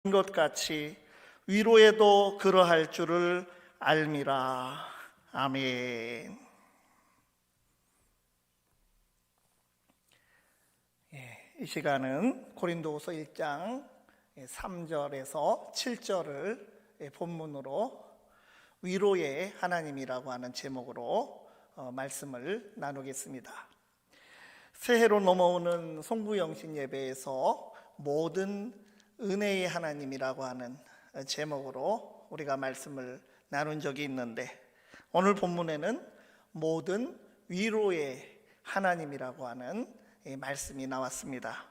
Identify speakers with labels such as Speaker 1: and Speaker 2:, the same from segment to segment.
Speaker 1: 것 같이 위로에도 그러할 줄을 알미라. 아멘. 이 시간은 고린도후서 1장 3절에서 7절을 본문으로 위로의 하나님이라고 하는 제목으로 말씀을 나누겠습니다. 새해로 넘어오는 송구영신 예배에서 모든 은혜의 하나님이라고 하는 제목으로 우리가 말씀을 나눈 적이 있는데, 오늘 본문에는 모든 위로의 하나님이라고 하는 말씀이 나왔습니다.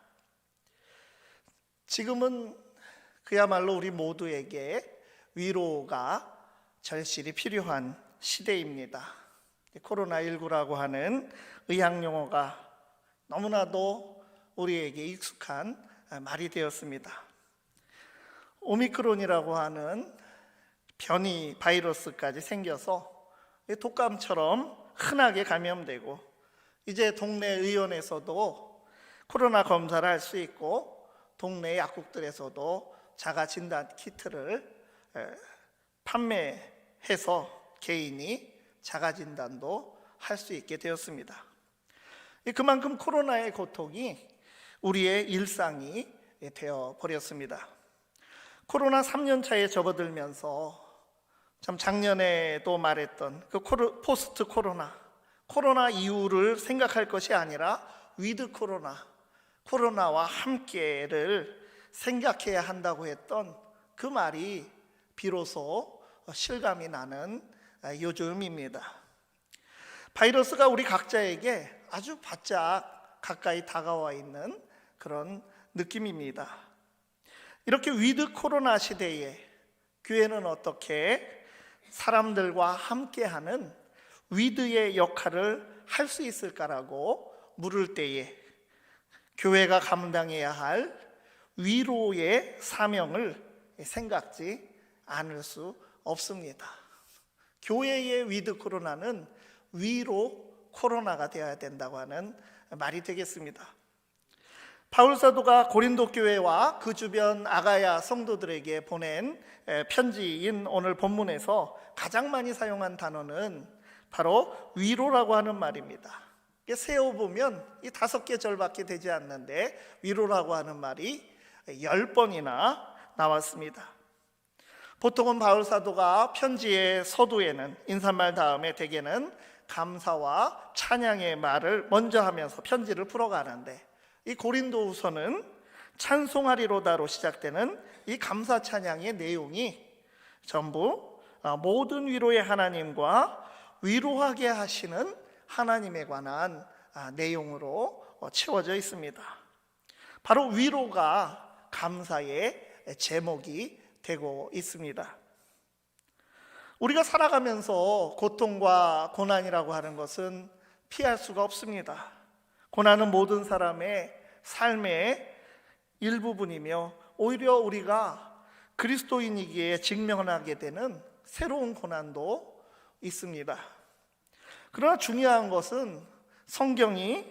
Speaker 1: 지금은 그야말로 우리 모두에게 위로가 절실히 필요한 시대입니다. 코로나19라고 하는 의학용어가 너무나도 우리에게 익숙한 말이 되었습니다. 오미크론이라고 하는 변이 바이러스까지 생겨서 독감처럼 흔하게 감염되고, 이제 동네 의원에서도 코로나 검사를 할 수 있고, 동네 약국들에서도 자가 진단 키트를 판매해서 개인이 자가 진단도 할 수 있게 되었습니다. 그만큼 코로나의 고통이 우리의 일상이 되어 버렸습니다. 코로나 3년 차에 접어들면서 참 작년에도 말했던 그 포스트 코로나 이후를 생각할 것이 아니라 위드 코로나와 함께를 생각해야 한다고 했던 그 말이 비로소 실감이 나는 요즘입니다. 바이러스가 우리 각자에게 아주 바짝 가까이 다가와 있는 그런 느낌입니다. 이렇게 위드 코로나 시대에 교회는 어떻게 사람들과 함께하는 위드의 역할을 할 수 있을까라고 물을 때에, 교회가 감당해야 할 위로의 사명을 생각지 않을 수 없습니다. 교회의 위드 코로나는 위로 코로나가 되어야 된다고 하는 말이 되겠습니다. 바울 사도가 고린도 교회와 그 주변 아가야 성도들에게 보낸 편지인 오늘 본문에서 가장 많이 사용한 단어는 바로 위로라고 하는 말입니다. 세어보면 이 5개 절밖에 되지 않는데 위로라고 하는 말이 10번이나 나왔습니다. 보통은 바울 사도가 편지의 서두에는 인사말 다음에 대개는 감사와 찬양의 말을 먼저 하면서 편지를 풀어가는데, 이 고린도후서는 찬송하리로다로 시작되는 이 감사 찬양의 내용이 전부 모든 위로의 하나님과 위로하게 하시는 하나님에 관한 내용으로 채워져 있습니다. 바로 위로가 감사의 제목이 되고 있습니다. 우리가 살아가면서 고통과 고난이라고 하는 것은 피할 수가 없습니다. 고난은 모든 사람의 삶의 일부분이며, 오히려 우리가 그리스도인이기에 직면하게 되는 새로운 고난도 있습니다. 그러나 중요한 것은 성경이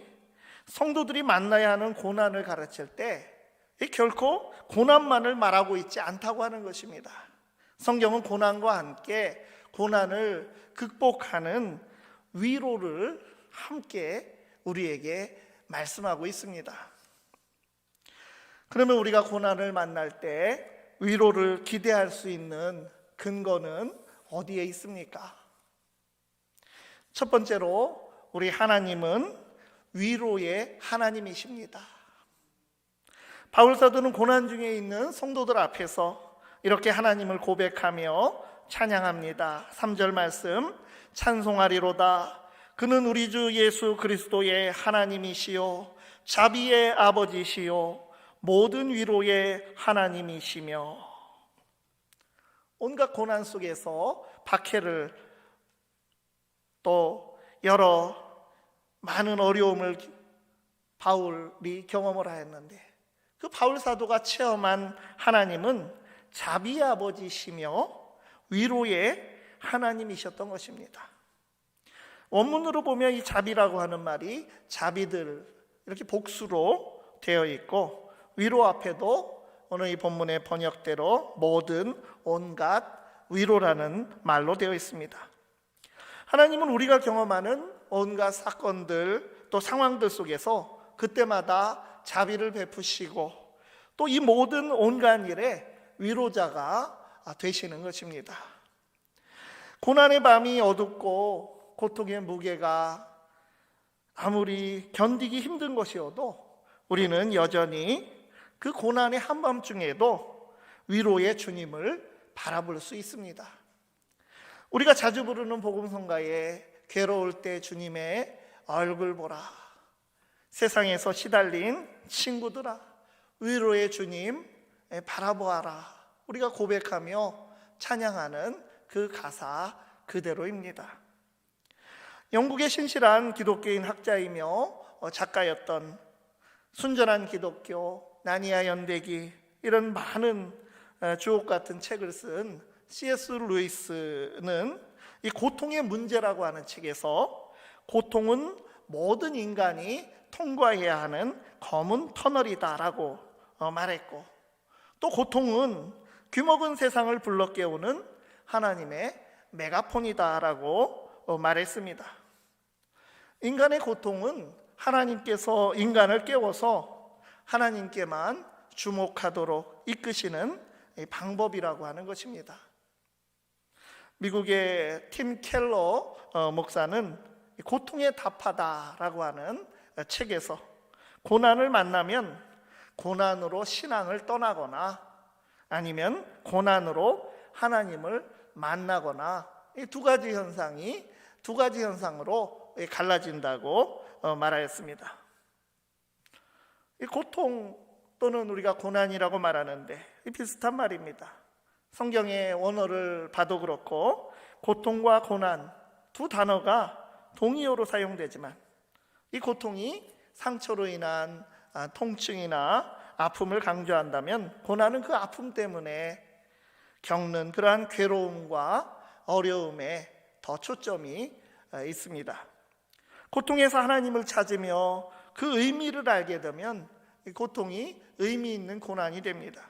Speaker 1: 성도들이 만나야 하는 고난을 가르칠 때 결코 고난만을 말하고 있지 않다고 하는 것입니다. 성경은 고난과 함께 고난을 극복하는 위로를 함께 우리에게 말씀하고 있습니다. 그러면 우리가 고난을 만날 때 위로를 기대할 수 있는 근거는 어디에 있습니까? 첫 번째로 우리 하나님은 위로의 하나님이십니다. 바울 사도는 고난 중에 있는 성도들 앞에서 이렇게 하나님을 고백하며 찬양합니다. 3절 말씀, 찬송하리로다. 그는 우리 주 예수 그리스도의 하나님이시요 자비의 아버지시요 모든 위로의 하나님이시며. 온갖 고난 속에서 박해를 또 여러 많은 어려움을 바울이 경험을 하였는데, 그 바울 사도가 체험한 하나님은 자비의 아버지시며 위로의 하나님이셨던 것입니다. 원문으로 보면 이 자비라고 하는 말이 자비들 이렇게 복수로 되어 있고, 위로 앞에도 오늘 이 본문의 번역대로 모든, 온갖, 위로라는 말로 되어 있습니다. 하나님은 우리가 경험하는 온갖 사건들 또 상황들 속에서 그때마다 자비를 베푸시고 또 이 모든 온갖 일에 위로자가 되시는 것입니다. 고난의 밤이 어둡고 고통의 무게가 아무리 견디기 힘든 것이어도 우리는 여전히 그 고난의 한밤중에도 위로의 주님을 바라볼 수 있습니다. 우리가 자주 부르는 복음성가에 괴로울 때 주님의 얼굴 보라, 세상에서 시달린 친구들아 위로의 주님 바라보아라, 우리가 고백하며 찬양하는 그 가사 그대로입니다. 영국의 신실한 기독교인 학자이며 작가였던 순전한 기독교, 나니아 연대기 이런 많은 주옥 같은 책을 쓴 C.S. 루이스는 이 고통의 문제라고 하는 책에서 고통은 모든 인간이 통과해야 하는 검은 터널이다라고 말했고, 또 고통은 귀먹은 세상을 불러 깨우는 하나님의 메가폰이다라고 말했습니다. 인간의 고통은 하나님께서 인간을 깨워서 하나님께만 주목하도록 이끄시는 방법이라고 하는 것입니다. 미국의 팀 켈러 목사는 고통에 답하다라고 하는 책에서 고난을 만나면 고난으로 신앙을 떠나거나 아니면 고난으로 하나님을 만나거나 이 두 가지 현상으로 갈라진다고 말하였습니다. 이 고통 또는 우리가 고난이라고 말하는데 비슷한 말입니다. 성경의 원어를 봐도 그렇고 고통과 고난 두 단어가 동의어로 사용되지만 이 고통이 상처로 인한 통증이나 아픔을 강조한다면 고난은 그 아픔 때문에 겪는 그러한 괴로움과 어려움에 더 초점이 있습니다. 고통에서 하나님을 찾으며 그 의미를 알게 되면 이 고통이 의미 있는 고난이 됩니다.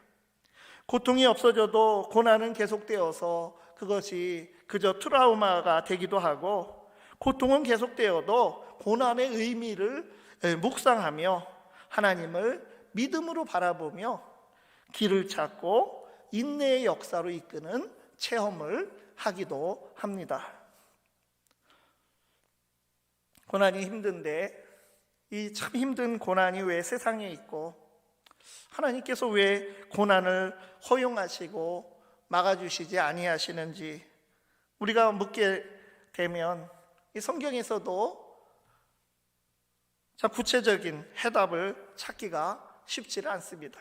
Speaker 1: 고통이 없어져도 고난은 계속되어서 그것이 그저 트라우마가 되기도 하고, 고통은 계속되어도 고난의 의미를 묵상하며 하나님을 믿음으로 바라보며 길을 찾고 인내의 역사로 이끄는 체험을 하기도 합니다. 고난이 힘든데 이 참 힘든 고난이 왜 세상에 있고 하나님께서 왜 고난을 허용하시고 막아주시지 아니하시는지 우리가 묻게 되면 이 성경에서도 참 구체적인 해답을 찾기가 쉽지는 않습니다.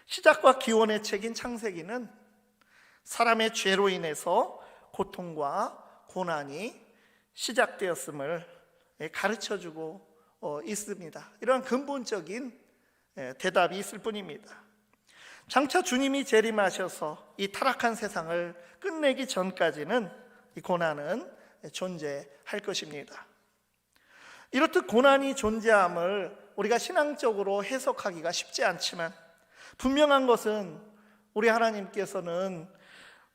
Speaker 1: 시작과 기원의 책인 창세기는 사람의 죄로 인해서 고통과 고난이 시작되었음을 가르쳐주고 있습니다. 이런 근본적인 대답이 있을 뿐입니다. 장차 주님이 재림하셔서 이 타락한 세상을 끝내기 전까지는 이 고난은 존재할 것입니다. 이렇듯 고난이 존재함을 우리가 신앙적으로 해석하기가 쉽지 않지만 분명한 것은 우리 하나님께서는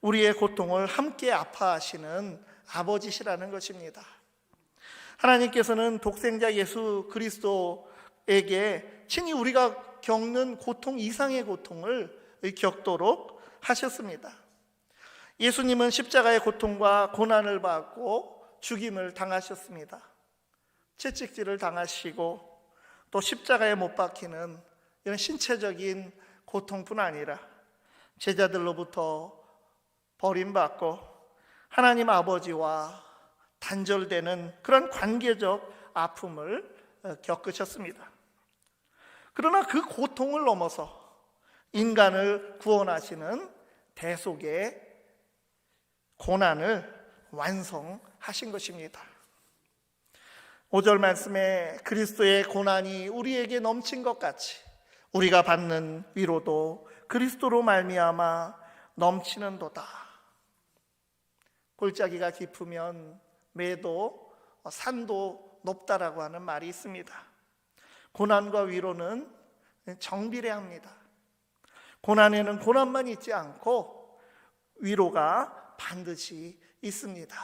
Speaker 1: 우리의 고통을 함께 아파하시는 아버지시라는 것입니다. 하나님께서는 독생자 예수 그리스도에게 친히 우리가 겪는 고통 이상의 고통을 겪도록 하셨습니다. 예수님은 십자가의 고통과 고난을 받고 죽임을 당하셨습니다. 채찍질을 당하시고 또 십자가에 못 박히는 이런 신체적인 고통뿐 아니라 제자들로부터 버림받고 하나님 아버지와 단절되는 그런 관계적 아픔을 겪으셨습니다. 그러나 그 고통을 넘어서 인간을 구원하시는 대속의 고난을 완성하신 것입니다. 5절 말씀에 그리스도의 고난이 우리에게 넘친 것 같이 우리가 받는 위로도 그리스도로 말미암아 넘치는도다. 골짜기가 깊으면 매도 산도 높다라고 하는 말이 있습니다. 고난과 위로는 정비례합니다. 고난에는 고난만 있지 않고 위로가 반드시 있습니다.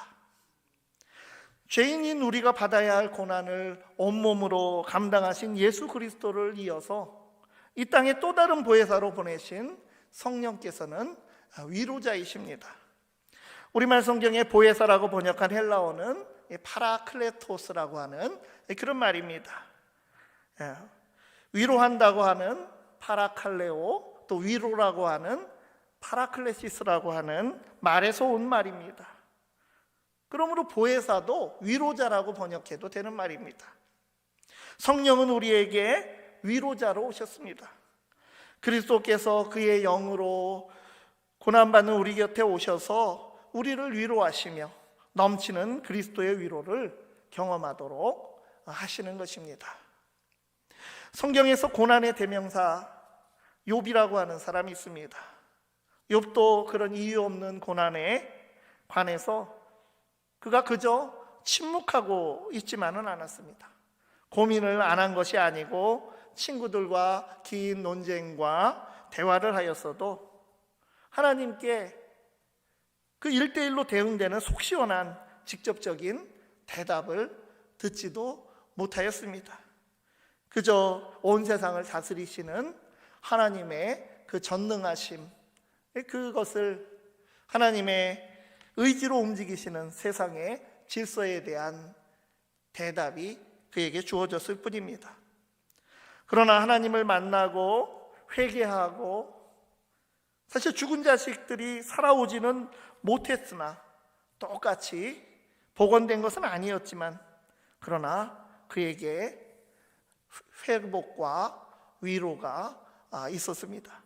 Speaker 1: 죄인인 우리가 받아야 할 고난을 온몸으로 감당하신 예수 그리스도를 이어서 이 땅에 또 다른 보혜사로 보내신 성령께서는 위로자이십니다. 우리말 성경에 보혜사라고 번역한 헬라어는 파라클레토스라고 하는 그런 말입니다. 위로한다고 하는 파라칼레오, 또 위로라고 하는 파라클레시스라고 하는 말에서 온 말입니다. 그러므로 보혜사도 위로자라고 번역해도 되는 말입니다. 성령은 우리에게 위로자로 오셨습니다. 그리스도께서 그의 영으로 고난받는 우리 곁에 오셔서 우리를 위로하시며 넘치는 그리스도의 위로를 경험하도록 하시는 것입니다. 성경에서 고난의 대명사 욥이라고 하는 사람이 있습니다. 욥도 그런 이유 없는 고난에 관해서 그가 그저 침묵하고 있지만은 않았습니다. 고민을 안 한 것이 아니고 친구들과 긴 논쟁과 대화를 하였어도 하나님께 그 1대1로 대응되는 속 시원한 직접적인 대답을 듣지도 못하였습니다. 그저 온 세상을 다스리시는 하나님의 그 전능하심, 그것을 하나님의 의지로 움직이시는 세상의 질서에 대한 대답이 그에게 주어졌을 뿐입니다. 그러나 하나님을 만나고 회개하고 사실 죽은 자식들이 살아오지는 못했으나 똑같이 복원된 것은 아니었지만 그러나 그에게 회복과 위로가 있었습니다.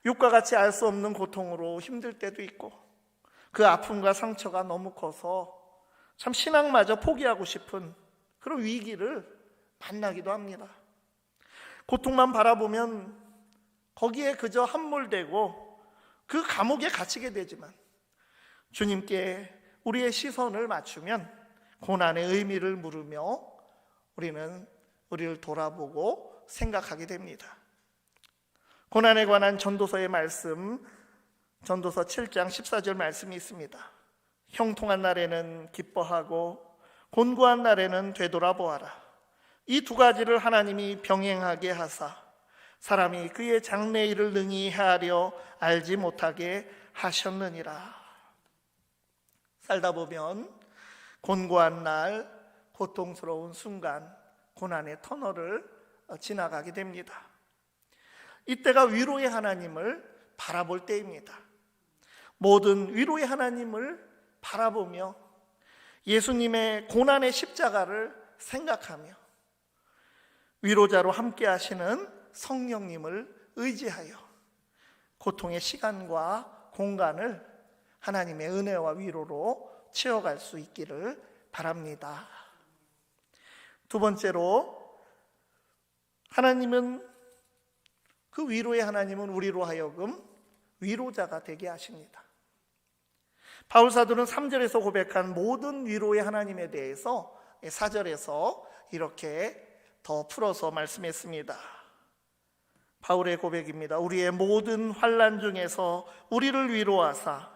Speaker 1: 욥과 같이 알 수 없는 고통으로 힘들 때도 있고 그 아픔과 상처가 너무 커서 참 신앙마저 포기하고 싶은 그런 위기를 만나기도 합니다. 고통만 바라보면 거기에 그저 함몰되고 그 감옥에 갇히게 되지만 주님께 우리의 시선을 맞추면 고난의 의미를 물으며 우리는 우리를 돌아보고 생각하게 됩니다. 고난에 관한 전도서의 말씀, 전도서 7장 14절 말씀이 있습니다. 형통한 날에는 기뻐하고 곤고한 날에는 되돌아보아라. 이 두 가지를 하나님이 병행하게 하사 사람이 그의 장래일을 능히 헤아려 알지 못하게 하셨느니라. 살다 보면 곤고한 날, 고통스러운 순간, 고난의 터널을 지나가게 됩니다. 이때가 위로의 하나님을 바라볼 때입니다. 모든 위로의 하나님을 바라보며 예수님의 고난의 십자가를 생각하며 위로자로 함께 하시는 성령님을 의지하여 고통의 시간과 공간을 하나님의 은혜와 위로로 채워갈 수 있기를 바랍니다. 두 번째로 그 위로의 하나님은 우리로 하여금 위로자가 되게 하십니다. 바울 사도는 3절에서 고백한 모든 위로의 하나님에 대해서 4절에서 이렇게 더 풀어서 말씀했습니다. 바울의 고백입니다. 우리의 모든 환난 중에서 우리를 위로하사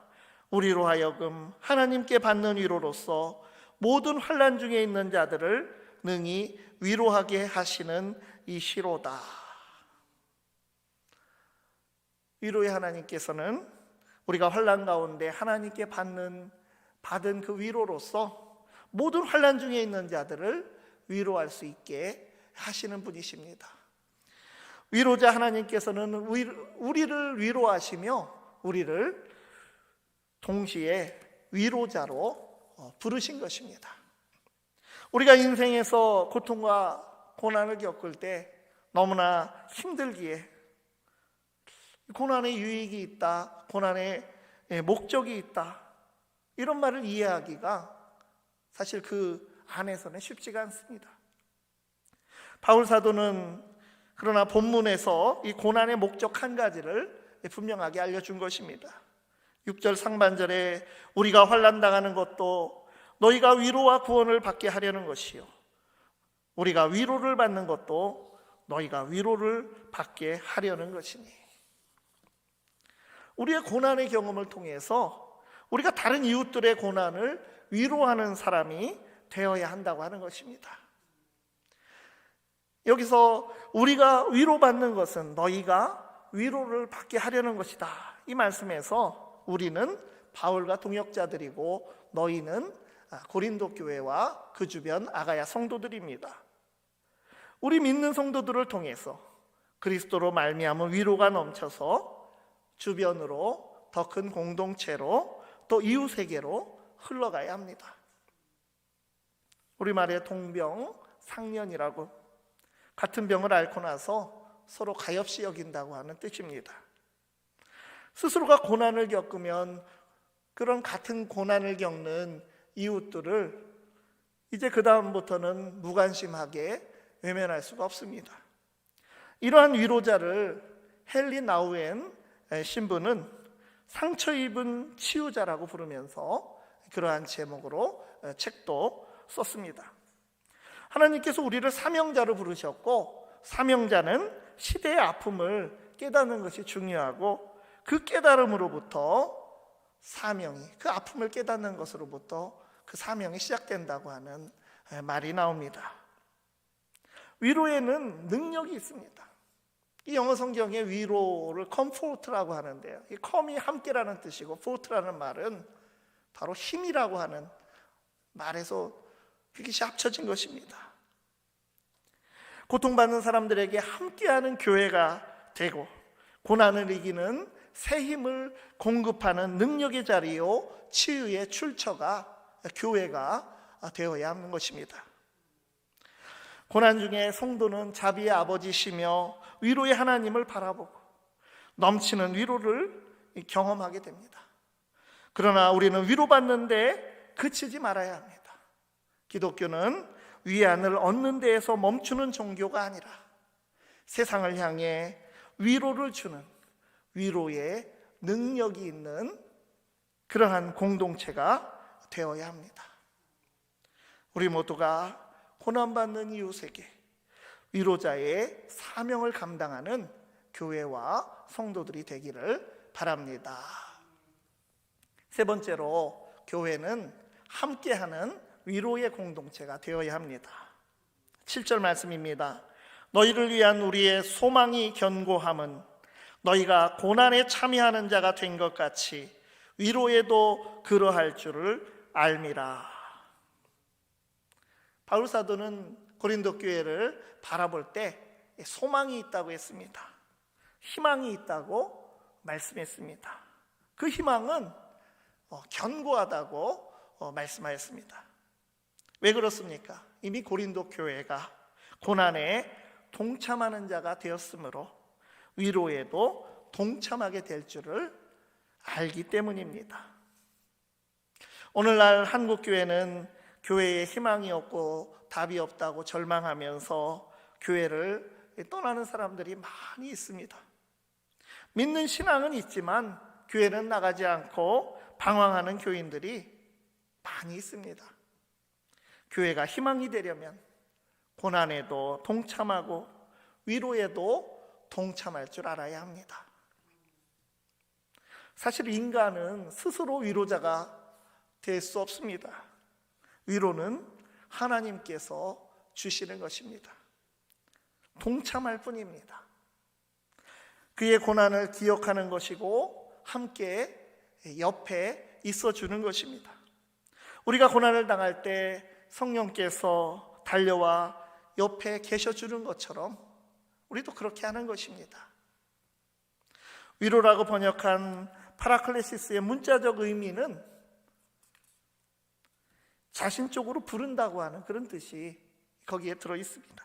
Speaker 1: 우리로 하여금 하나님께 받는 위로로서 모든 환난 중에 있는 자들을 능히 위로하게 하시는 이시로다. 위로의 하나님께서는 우리가 환난 가운데 하나님께 받은 그 위로로서 모든 환난 중에 있는 자들을 위로할 수 있게 하시는 분이십니다. 위로자 하나님께서는 우리를 위로하시며 우리를 동시에 위로자로 부르신 것입니다. 우리가 인생에서 고통과 고난을 겪을 때 너무나 힘들기에 고난의 유익이 있다, 고난의 목적이 있다, 이런 말을 이해하기가 사실 그 안에서는 쉽지가 않습니다. 바울 사도는 그러나 본문에서 이 고난의 목적 한 가지를 분명하게 알려준 것입니다. 6절 상반절에 우리가 환난당하는 것도 너희가 위로와 구원을 받게 하려는 것이요 우리가 위로를 받는 것도 너희가 위로를 받게 하려는 것이니. 우리의 고난의 경험을 통해서 우리가 다른 이웃들의 고난을 위로하는 사람이 되어야 한다고 하는 것입니다. 여기서 우리가 위로받는 것은 너희가 위로를 받게 하려는 것이다. 이 말씀에서 우리는 바울과 동역자들이고 너희는 고린도 교회와 그 주변 아가야 성도들입니다. 우리 믿는 성도들을 통해서 그리스도로 말미암은 위로가 넘쳐서 주변으로 더 큰 공동체로 또 이웃에게로 흘러가야 합니다. 우리말에 동병상련이라고 같은 병을 앓고 나서 서로 가엾이 여긴다고 하는 뜻입니다. 스스로가 고난을 겪으면 그런 같은 고난을 겪는 이웃들을 이제 그 다음부터는 무관심하게 외면할 수가 없습니다. 이러한 위로자를 헨리 나우엔 신부는 상처 입은 치유자라고 부르면서 그러한 제목으로 책도 썼습니다. 하나님께서 우리를 사명자로 부르셨고 사명자는 시대의 아픔을 깨닫는 것이 중요하고 그 깨달음으로부터 사명이, 그 아픔을 깨닫는 것으로부터 그 사명이 시작된다고 하는 말이 나옵니다. 위로에는 능력이 있습니다. 이 영어 성경에 위로를 comfort라고 하는데요, 이 com이 함께라는 뜻이고 fort라는 말은 바로 힘이라고 하는 말에서 그것이 합쳐진 것입니다. 고통받는 사람들에게 함께하는 교회가 되고 고난을 이기는 새 힘을 공급하는 능력의 자리요 치유의 출처가 교회가 되어야 하는 것입니다. 고난 중에 성도는 자비의 아버지시며 위로의 하나님을 바라보고 넘치는 위로를 경험하게 됩니다. 그러나 우리는 위로받는데 그치지 말아야 합니다. 기독교는 위안을 얻는 데에서 멈추는 종교가 아니라 세상을 향해 위로를 주는 위로의 능력이 있는 그러한 공동체가 되어야 합니다. 우리 모두가 고난받는 이웃에게 위로자의 사명을 감당하는 교회와 성도들이 되기를 바랍니다. 세 번째로, 교회는 함께하는 위로의 공동체가 되어야 합니다. 7절 말씀입니다. 너희를 위한 우리의 소망이 견고함은 너희가 고난에 참여하는 자가 된 것 같이 위로에도 그러할 줄을 알미라. 바울 사도는 고린도 교회를 바라볼 때 소망이 있다고 했습니다. 희망이 있다고 말씀했습니다. 그 희망은 견고하다고 말씀하였습니다. 왜 그렇습니까? 이미 고린도 교회가 고난에 동참하는 자가 되었으므로 위로에도 동참하게 될 줄을 알기 때문입니다. 오늘날 한국 교회는 교회에 희망이 없고 답이 없다고 절망하면서 교회를 떠나는 사람들이 많이 있습니다. 믿는 신앙은 있지만 교회는 나가지 않고 방황하는 교인들이 많이 있습니다. 교회가 희망이 되려면 고난에도 동참하고 위로에도 동참할 줄 알아야 합니다. 사실 인간은 스스로 위로자가 될 수 없습니다. 위로는 하나님께서 주시는 것입니다. 동참할 뿐입니다. 그의 고난을 기억하는 것이고 함께 옆에 있어주는 것입니다. 우리가 고난을 당할 때 성령께서 달려와 옆에 계셔주는 것처럼 우리도 그렇게 하는 것입니다. 위로라고 번역한 파라클레시스의 문자적 의미는 자신 쪽으로 부른다고 하는 그런 뜻이 거기에 들어 있습니다.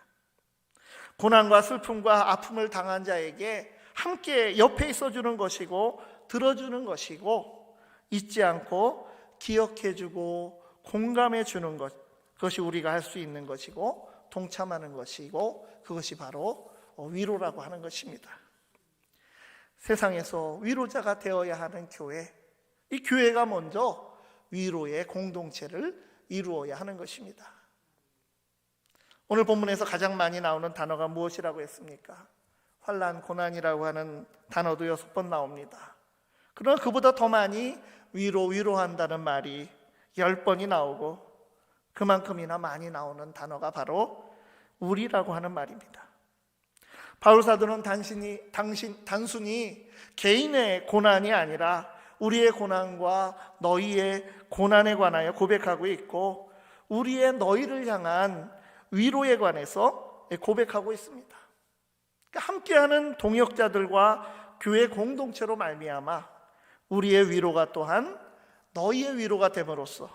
Speaker 1: 고난과 슬픔과 아픔을 당한 자에게 함께 옆에 있어주는 것이고 들어주는 것이고 잊지 않고 기억해주고 공감해주는 그것이 우리가 할 수 있는 것이고 동참하는 것이고 그것이 바로 위로라고 하는 것입니다. 세상에서 위로자가 되어야 하는 교회, 이 교회가 먼저 위로의 공동체를 이루어야 하는 것입니다. 오늘 본문에서 가장 많이 나오는 단어가 무엇이라고 했습니까? 환난, 고난이라고 하는 단어도 6번 나옵니다. 그러나 그보다 더 많이 위로한다는 말이 10번이 나오고 그만큼이나 많이 나오는 단어가 바로 우리라고 하는 말입니다. 바울 사도는 단순히 개인의 고난이 아니라 우리의 고난과 너희의 고난에 관하여 고백하고 있고 우리의 너희를 향한 위로에 관해서 고백하고 있습니다. 함께하는 동역자들과 교회 공동체로 말미암아 우리의 위로가 또한 너희의 위로가 됨으로써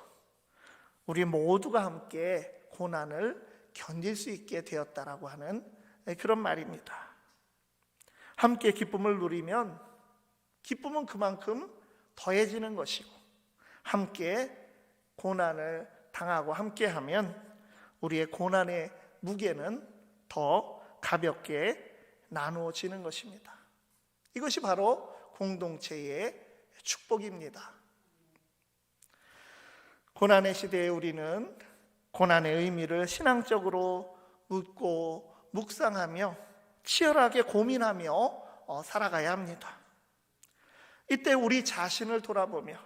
Speaker 1: 우리 모두가 함께 고난을 견딜 수 있게 되었다라고 하는 그런 말입니다. 함께 기쁨을 누리면 기쁨은 그만큼 더해지는 것이고 함께 고난을 당하고 함께하면 우리의 고난의 무게는 더 가볍게 나누어지는 것입니다. 이것이 바로 공동체의 축복입니다. 고난의 시대에 우리는 고난의 의미를 신앙적으로 묻고 묵상하며 치열하게 고민하며 살아가야 합니다. 이때 우리 자신을 돌아보며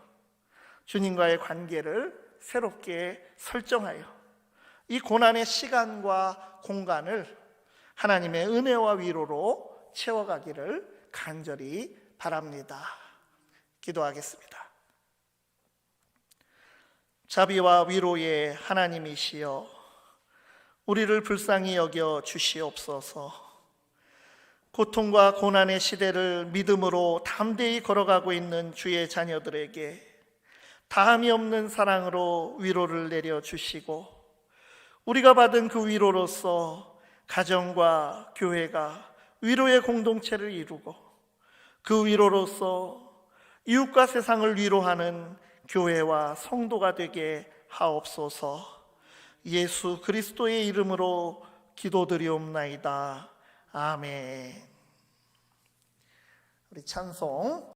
Speaker 1: 주님과의 관계를 새롭게 설정하여 이 고난의 시간과 공간을 하나님의 은혜와 위로로 채워가기를 간절히 바랍니다. 기도하겠습니다. 자비와 위로의 하나님이시여 우리를 불쌍히 여겨 주시옵소서. 고통과 고난의 시대를 믿음으로 담대히 걸어가고 있는 주의 자녀들에게 다함이 없는 사랑으로 위로를 내려주시고 우리가 받은 그 위로로서 가정과 교회가 위로의 공동체를 이루고 그 위로로서 이웃과 세상을 위로하는 교회와 성도가 되게 하옵소서. 예수 그리스도의 이름으로 기도드리옵나이다. 아멘. 우리 찬송